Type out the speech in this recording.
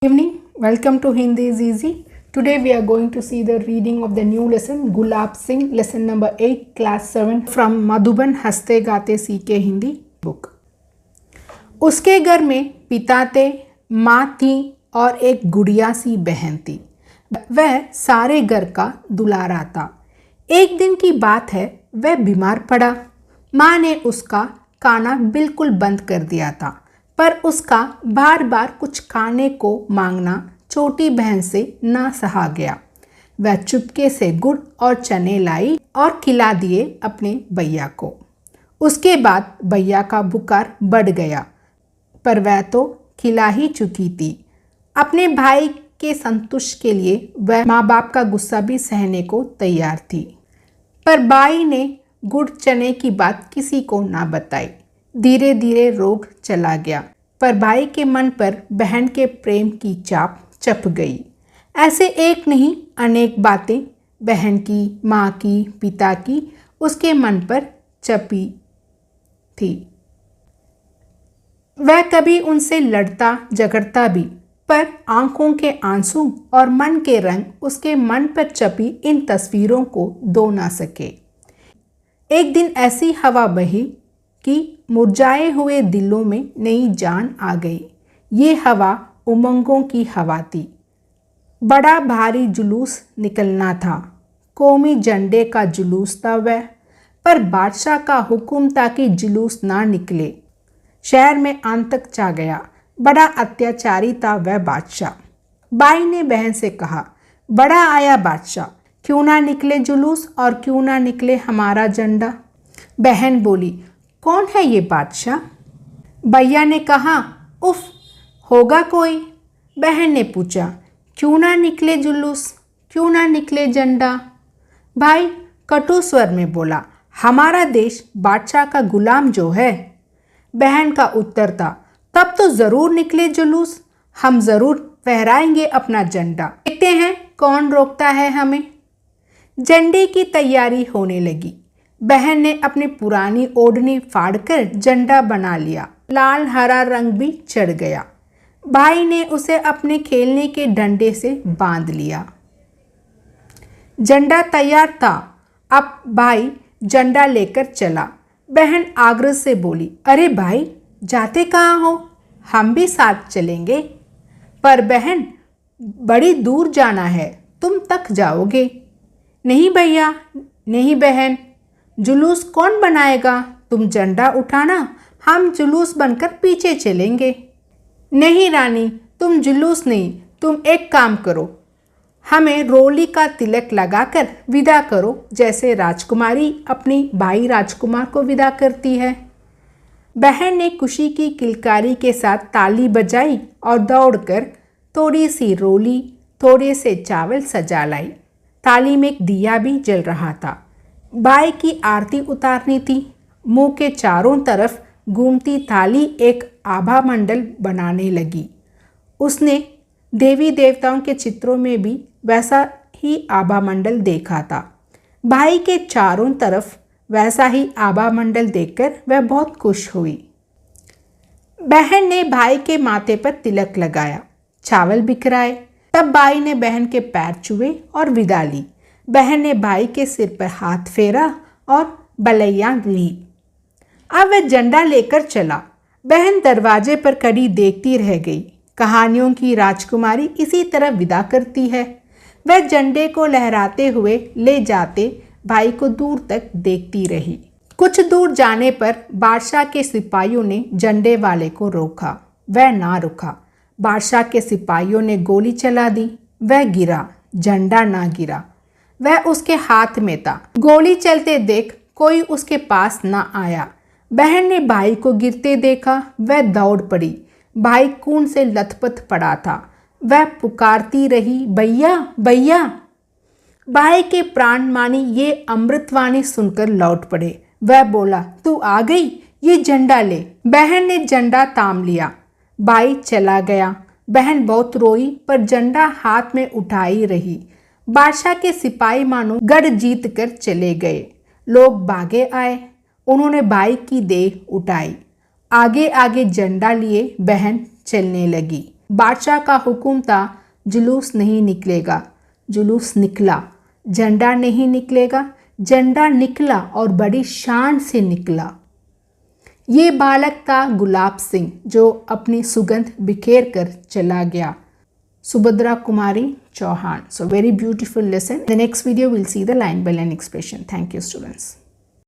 Evening, welcome to Hindi is Easy. Today we are going to see the reading of the new lesson Gulab Singh, lesson number 8, class 7 from Madhuban हंसते गाते सीखे Hindi book. उसके घर में पिता थे, माँ थी और एक गुड़िया सी बहन थी। वह सारे घर का दुलारा था। एक दिन की बात है, वह बीमार पड़ा। माँ ने उसका खाना बिल्कुल बंद कर दिया था, पर उसका बार बार कुछ खाने को मांगना छोटी बहन से ना सहा गया। वह चुपके से गुड़ और चने लाई और खिला दिए अपने भैया को। उसके बाद भैया का बुखार बढ़ गया, पर वह तो खिला ही चुकी थी। अपने भाई के संतुष्ट के लिए वह माँ बाप का गुस्सा भी सहने को तैयार थी, पर बाई ने गुड़ चने की बात किसी को ना बताई। धीरे धीरे रोग चला गया, पर भाई के मन पर बहन के प्रेम की चाप चप गई। ऐसे एक नहीं अनेक बातें बहन की, माँ की, पिता की उसके मन पर चपी थी। वह कभी उनसे लड़ता झगड़ता भी, पर आंखों के आंसू और मन के रंग उसके मन पर चपी इन तस्वीरों को धो ना सके। एक दिन ऐसी हवा बही कि मुरझाए हुए दिलों में नई जान आ गई। ये हवा उमंगों की हवा थी। बड़ा भारी जुलूस निकलना था। कौमी झंडे का जुलूस था वह, पर बादशाह का हुक्म था कि जुलूस ना निकले। शहर में आतंक छा गया। बड़ा अत्याचारी था वह बादशाह। बाई ने बहन से कहा, बड़ा आया बादशाह, क्यों ना निकले जुलूस और क्यों ना निकले हमारा झंडा। बहन बोली, कौन है ये बादशाह? भैया ने कहा, उफ, होगा कोई। बहन ने पूछा, क्यों ना निकले जुलूस, क्यों ना निकले झंडा। भाई कटु स्वर में बोला, हमारा देश बादशाह का गुलाम जो है। बहन का उत्तर था, तब तो ज़रूर निकले जुलूस, हम ज़रूर फहराएंगे अपना झंडा। देखते हैं कौन रोकता है हमें। झंडे की तैयारी होने लगी। बहन ने अपनी पुरानी ओढ़नी फाड़कर झंडा बना लिया। लाल हरा रंग भी चढ़ गया। भाई ने उसे अपने खेलने के डंडे से बांध लिया। झंडा तैयार था। अब भाई झंडा लेकर चला। बहन आग्रह से बोली, अरे भाई, जाते कहाँ हो? हम भी साथ चलेंगे। पर बहन, बड़ी दूर जाना है, तुम थक जाओगे। नहीं भैया, नहीं बहन, जुलूस कौन बनाएगा? तुम झंडा उठाना, हम जुलूस बनकर पीछे चलेंगे। नहीं रानी, तुम जुलूस नहीं, तुम एक काम करो, हमें रोली का तिलक लगाकर विदा करो, जैसे राजकुमारी अपनी भाई राजकुमार को विदा करती है। बहन ने खुशी की किलकारी के साथ ताली बजाई और दौड़कर थोड़ी सी रोली, थोड़े से चावल सजा लाई। थाली में एक दिया भी जल रहा था। भाई की आरती उतारनी थी। मुंह के चारों तरफ घूमती थाली एक आभा मंडल बनाने लगी। उसने देवी देवताओं के चित्रों में भी वैसा ही आभा मंडल देखा था। भाई के चारों तरफ वैसा ही आभा मंडल देखकर वह बहुत खुश हुई। बहन ने भाई के माथे पर तिलक लगाया, चावल बिखराए। तब भाई ने बहन के पैर छुए और विदा ली। बहन ने भाई के सिर पर हाथ फेरा और बलैया ली। अब वह झंडा लेकर चला। बहन दरवाजे पर खड़ी देखती रह गई। कहानियों की राजकुमारी इसी तरह विदा करती है। वह झंडे को लहराते हुए ले जाते भाई को दूर तक देखती रही। कुछ दूर जाने पर बादशाह के सिपाहियों ने झंडे वाले को रोका। वह ना रुका। बादशाह के सिपाहियों ने गोली चला दी। वह गिरा, झंडा ना गिरा। वह उसके हाथ में था। गोली चलते देख कोई उसके पास ना आया। बहन ने भाई को गिरते देखा। वह दौड़ पड़ी। भाई खून से लथपथ पड़ा था। वह पुकारती रही, भैया, भैया। भाई के प्राण मानी ये अमृतवाणी सुनकर लौट पड़े। वह बोला, तू आ गई, ये झंडा ले। बहन ने झंडा थाम लिया। भाई चला गया। बहन बहुत रोई, पर झंडा हाथ में उठाई रही। बादशाह के सिपाही मानो गढ़ जीत कर चले गए। लोग भागे आए। उन्होंने भाई की देह उठाई। आगे आगे झंडा लिए बहन चलने लगी। बादशाह का हुक्म था, जुलूस नहीं निकलेगा, जुलूस निकला। झंडा नहीं निकलेगा, झंडा निकला और बड़ी शान से निकला। ये बालक था गुलाब सिंह जो अपनी सुगंध बिखेर कर चला गया। Subhadra Kumari Chauhan. So very beautiful lesson. The next video we'll see the line by line expression. Thank you students.